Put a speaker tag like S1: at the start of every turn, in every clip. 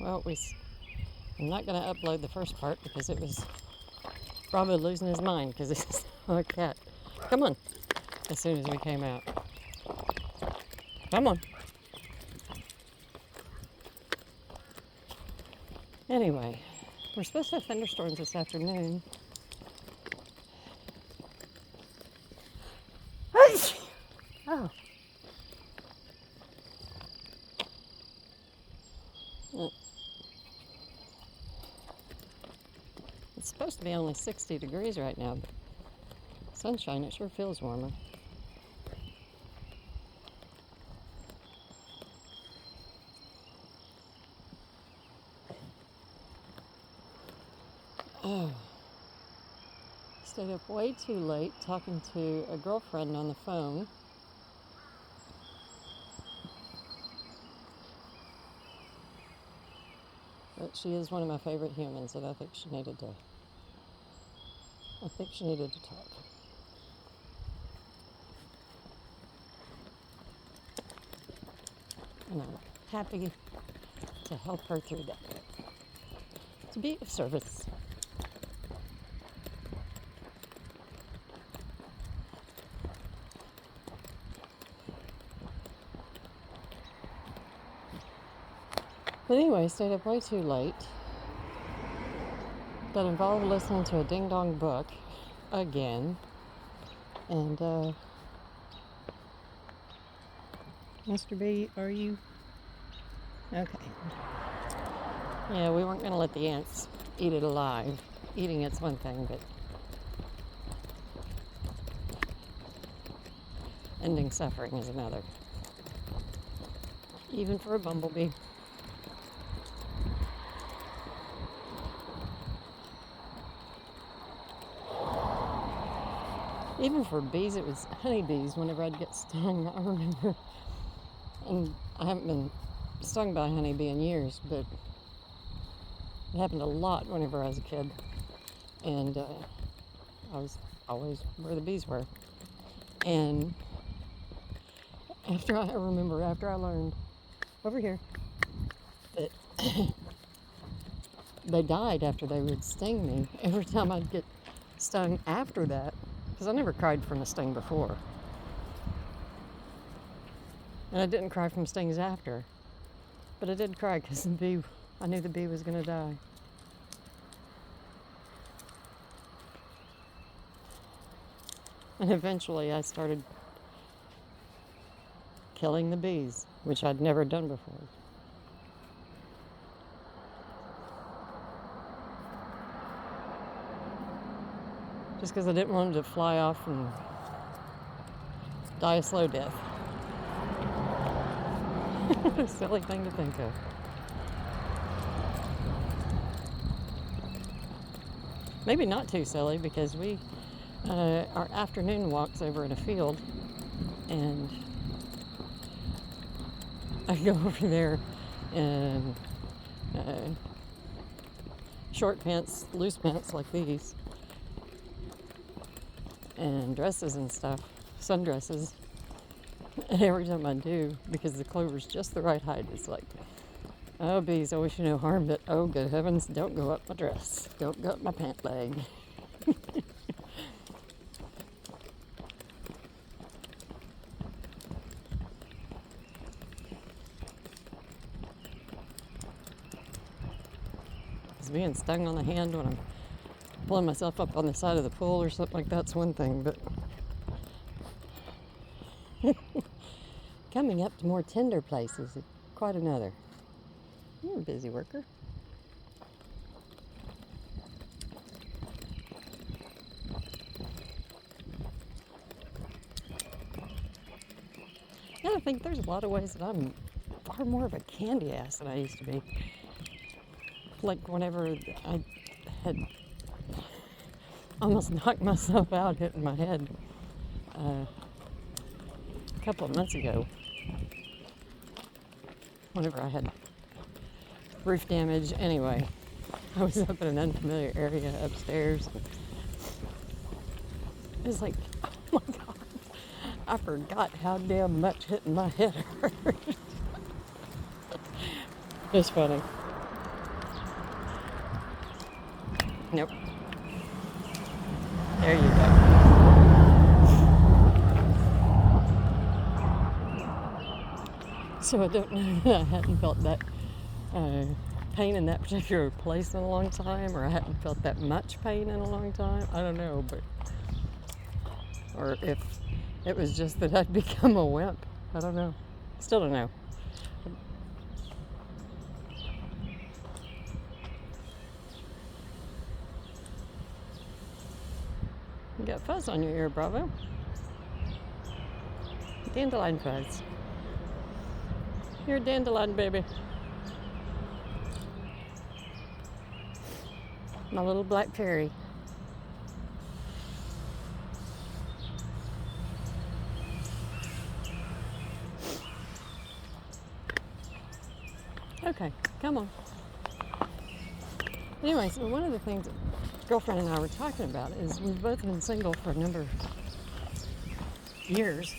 S1: Well, I'm not going to upload the first part because it was Bravo losing his mind because he saw a cat. Come on. As soon as we came out. Come on. Anyway, we're supposed to have thunderstorms this afternoon. Oh. It's supposed to be only 60 degrees right now, but sunshine, it sure feels warmer. Oh. Stayed up way too late talking to a girlfriend on the phone. But she is one of my favorite humans, and I think she needed to talk. And I'm happy to help her through that. To be of service. But anyway, stayed up way too late. Got involved listening to a ding dong book again. And Mr. B, are you okay? Yeah, we weren't going to let the ants eat it alive. Eating it's one thing, but ending suffering is another. Even for a bumblebee. Even for bees, it was honeybees whenever I'd get stung. I remember, and I haven't been stung by a honeybee in years, but it happened a lot whenever I was a kid. And I was always where the bees were. And after I learned, over here, that they died after they would sting me. Every time I'd get stung after that, because I never cried from a sting before. And I didn't cry from stings after. But I did cry because I knew the bee was going to die. And eventually I started killing the bees, which I'd never done before. Just because I didn't want them to fly off and die a slow death. A silly thing to think of. Maybe not too silly, because our afternoon walks over in a field, and I go over there in short pants, loose pants like these, and dresses and stuff, sundresses. And every time I do, because the clover's just the right height, it's like, oh, bees, I wish you no harm, but oh, good heavens, don't go up my dress. Don't go up my pant leg. Because being stung on the hand when I'm pulling myself up on the side of the pool or something like that's one thing, but coming up to more tender places is quite another. You're a busy worker. Yeah, I think there's a lot of ways that I'm far more of a candy ass than I used to be. Like whenever I had almost knocked myself out hitting my head a couple of months ago, whenever I had roof damage. Anyway, I was up in an unfamiliar area upstairs. It was like, oh my God, I forgot how damn much hitting my head hurt. It's funny. Nope. There you go. So I don't know. I hadn't felt that pain in that particular place in a long time, or I hadn't felt that much pain in a long time. I don't know, but or if it was just that I'd become a wimp. I don't know. Still don't know. You got fuzz on your ear, Bravo. Dandelion fuzz. You're a dandelion baby. My little black fairy. Okay, come on. Anyway, so one of the things that girlfriend and I were talking about is we've both been single for a number of years.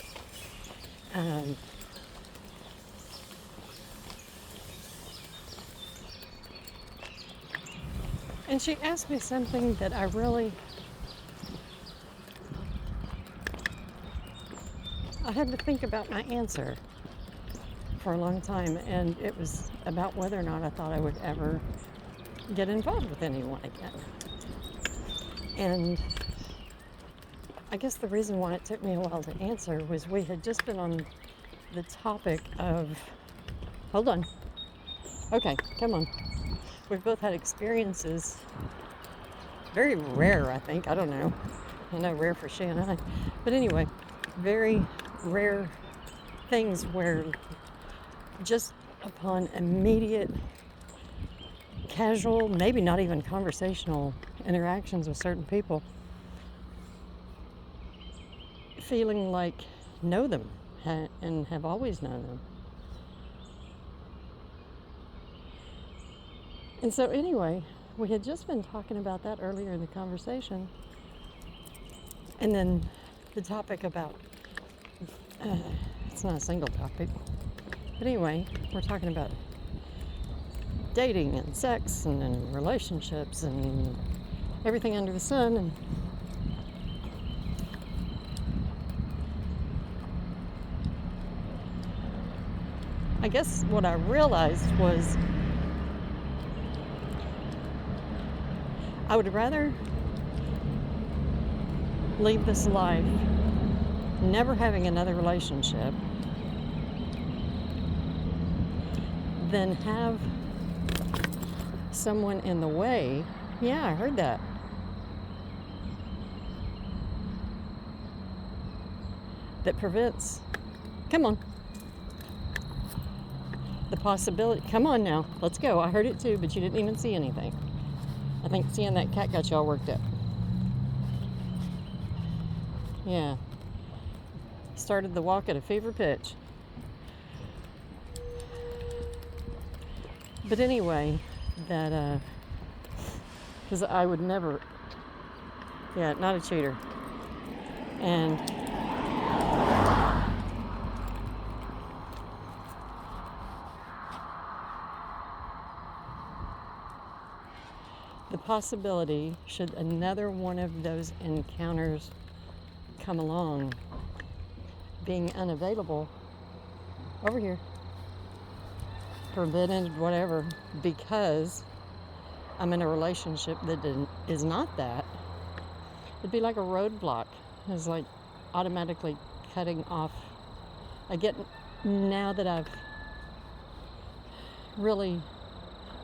S1: And she asked me something that I had to think about my answer for a long time, and it was about whether or not I thought I would ever get involved with anyone again. And I guess the reason why it took me a while to answer was we had just been on the topic of, hold on. Okay, come on. We've both had experiences, very rare, I think. I don't know. I know rare for she and I. But anyway, very rare things where just upon immediate, casual, maybe not even conversational interactions with certain people, feeling like know them and have always known them. And so anyway, we had just been talking about that earlier in the conversation. And then the topic about, it's not a single topic, but anyway, we're talking about dating and sex and relationships and everything under the sun. And I guess what I realized was I would rather leave this life never having another relationship than have someone in the way. Yeah, I heard that. That prevents, come on, the possibility, come on now, let's go. I heard it too, but you didn't even see anything. I think seeing that cat got you all worked up. Yeah. Started the walk at a fever pitch. But anyway, that, because I would never, yeah, not a cheater. And the possibility, should another one of those encounters come along, being unavailable, over here, forbidden, whatever, because I'm in a relationship that is not that, it'd be like a roadblock. It's like automatically cutting off. I get, now that I've really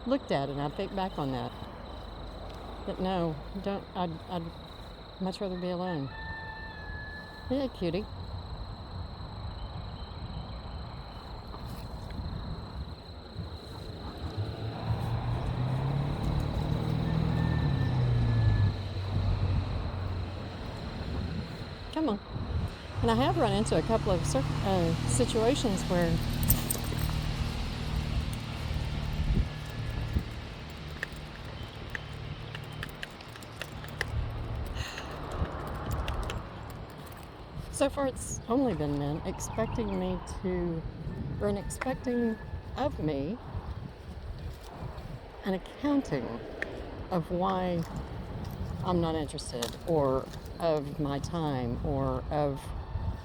S1: looked at it and I think back on that, but no, don't, I'd much rather be alone. Yeah, cutie. Come on. And I have run into a couple of situations where so far it's only been men expecting me to, or expecting of me an accounting of why I'm not interested, or of my time, or of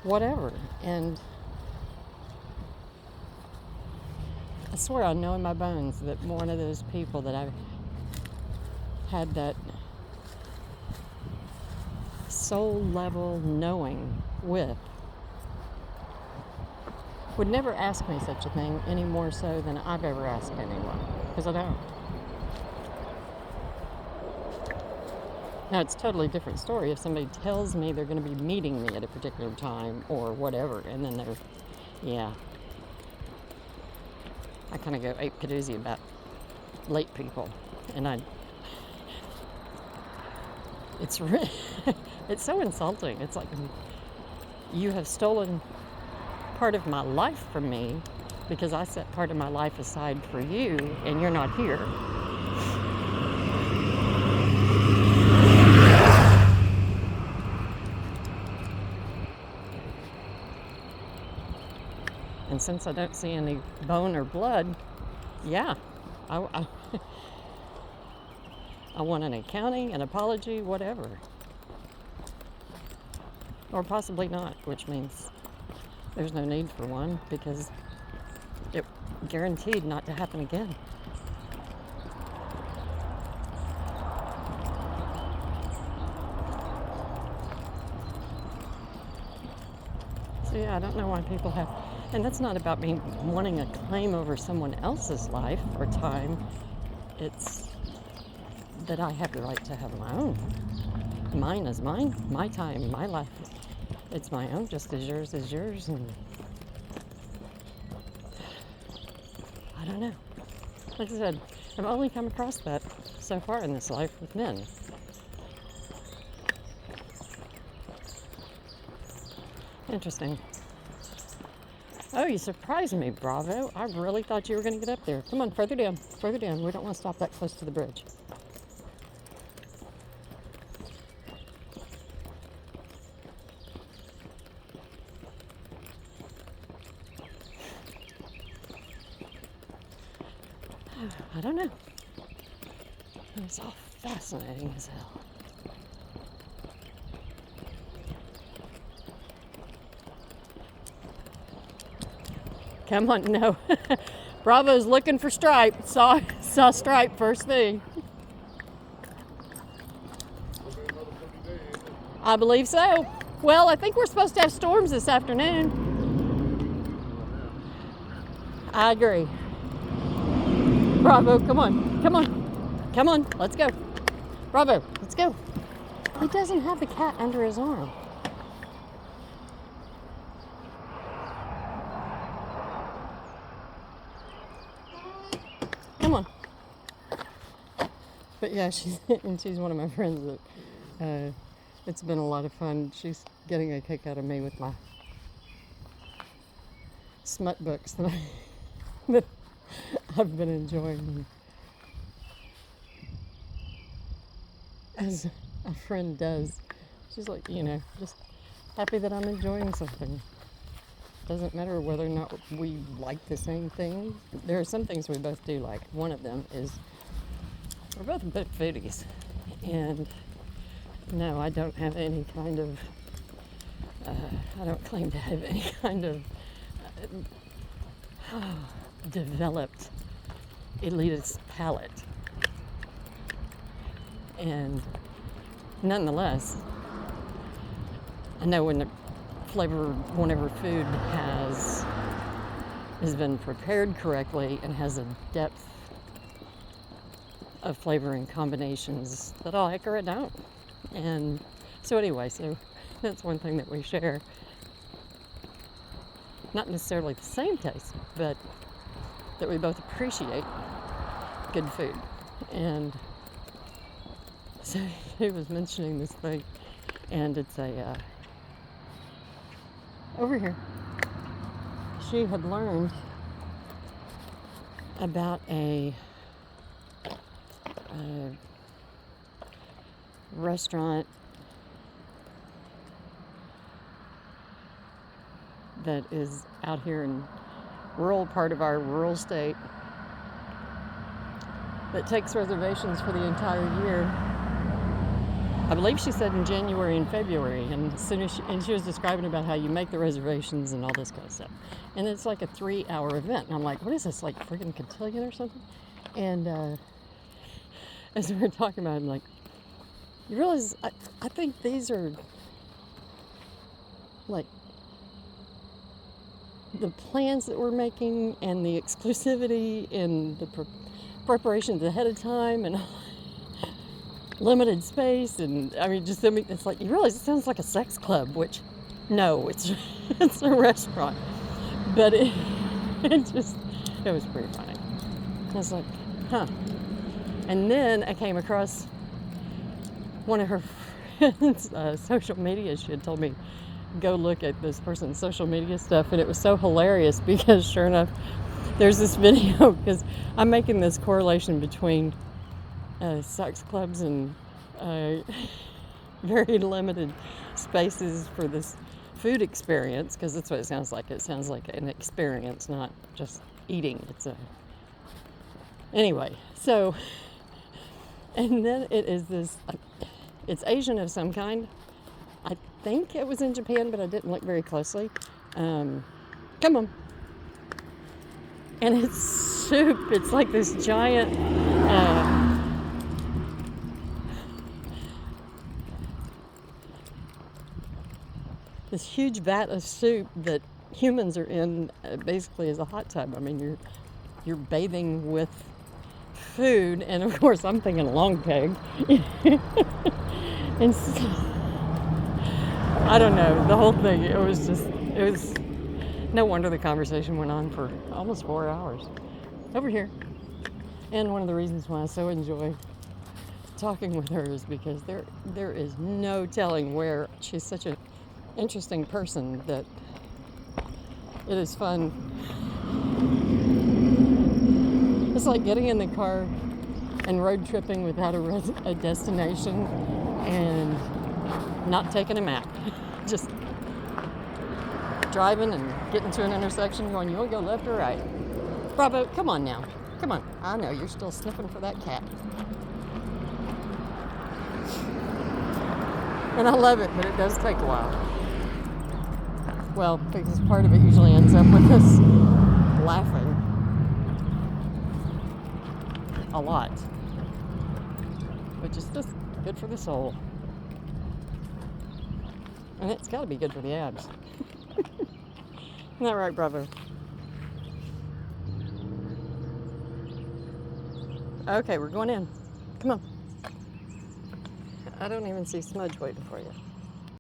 S1: whatever. And I swear I know in my bones that one of those people that I've had that soul level knowing with would never ask me such a thing any more so than I've ever asked anyone, because I don't. Now, it's a totally different story if somebody tells me they're going to be meeting me at a particular time or whatever, and then they're, yeah. I kind of go ape kadoozy about late people, and it's it's so insulting. It's like, you have stolen part of my life from me because I set part of my life aside for you, and you're not here. And since I don't see any bone or blood, yeah, I want an accounting, an apology, whatever. Or possibly not, which means there's no need for one because it's guaranteed not to happen again. So yeah, I don't know why people have, and that's not about me wanting a claim over someone else's life or time. It's that I have the right to have my own. Mine is mine, my time, my life. It's my own, just as yours is yours. And I don't know. Like I said, I've only come across that so far in this life with men. Interesting. Oh, you surprised me, Bravo. I really thought you were going to get up there. Come on, further down, further down. We don't want to stop that close to the bridge. I don't know. It's all fascinating as hell. Come on, no. Bravo's looking for Stripe. Saw Stripe first thing. I believe so. Well, I think we're supposed to have storms this afternoon. I agree. Bravo, come on. Come on. Come on, let's go. Bravo, let's go. He doesn't have the cat under his arm. Come on. But yeah, she's one of my friends that it's been a lot of fun. She's getting a kick out of me with my smut books that I've been enjoying. As a friend does. She's like, just happy that I'm enjoying something. Doesn't matter whether or not we like the same thing. There are some things we both do like. One of them is we're both big foodies. And no, I don't have any kind of, I don't claim to have any kind of developed elitist palate. And nonetheless, I know whenever food has been prepared correctly and has a depth of flavor and combinations that I'll like or I don't. And so anyway, so that's one thing that we share. Not necessarily the same taste, but that we both appreciate good food. And so he was mentioning this thing, and it's over here. She had learned about a restaurant that is out here in rural part of our rural state that takes reservations for the entire year. I believe she said in January and February, and as soon as she was describing about how you make the reservations and all this kind of stuff, and it's like a 3-hour event, and I'm like, what is this, like freaking cotillion or something? And as we were talking about it, I'm like, you realize I think these are like the plans that we're making and the exclusivity and the preparations ahead of time and limited space, and I mean, it's like you realize it sounds like a sex club, which no, it's it's a restaurant, but it was pretty funny. I was like, huh. And then I came across one of her friends' social media. She had told me go look at this person's social media stuff, and it was so hilarious because sure enough, there's this video, because I'm making this correlation between sex clubs and very limited spaces for this food experience, because that's what it sounds like. It sounds like an experience, not just eating. Anyway, so, and then it is this, it's Asian of some kind. I think it was in Japan, but I didn't look very closely. Come on. And it's soup. It's like this giant this huge vat of soup that humans are in, basically as a hot tub. I mean, you're bathing with food, and of course I'm thinking a long peg. And so, I don't know, the whole thing, it was no wonder the conversation went on for almost 4 hours over here. And one of the reasons why I so enjoy talking with her is because there is no telling where. She's such an interesting person that it is fun. It's like getting in the car and road tripping without a destination and not taking a map. Just driving and getting to an intersection going, you want to go left or right? Bravo, come on now. Come on. I know, you're still sniffing for that cat. And I love it, but it does take a while. Well, because part of it usually ends up with us laughing a lot, which is just good for the soul. And it's got to be good for the abs. Isn't that right, Bravo? Okay, we're going in. Come on. I don't even see Smudge waiting for you.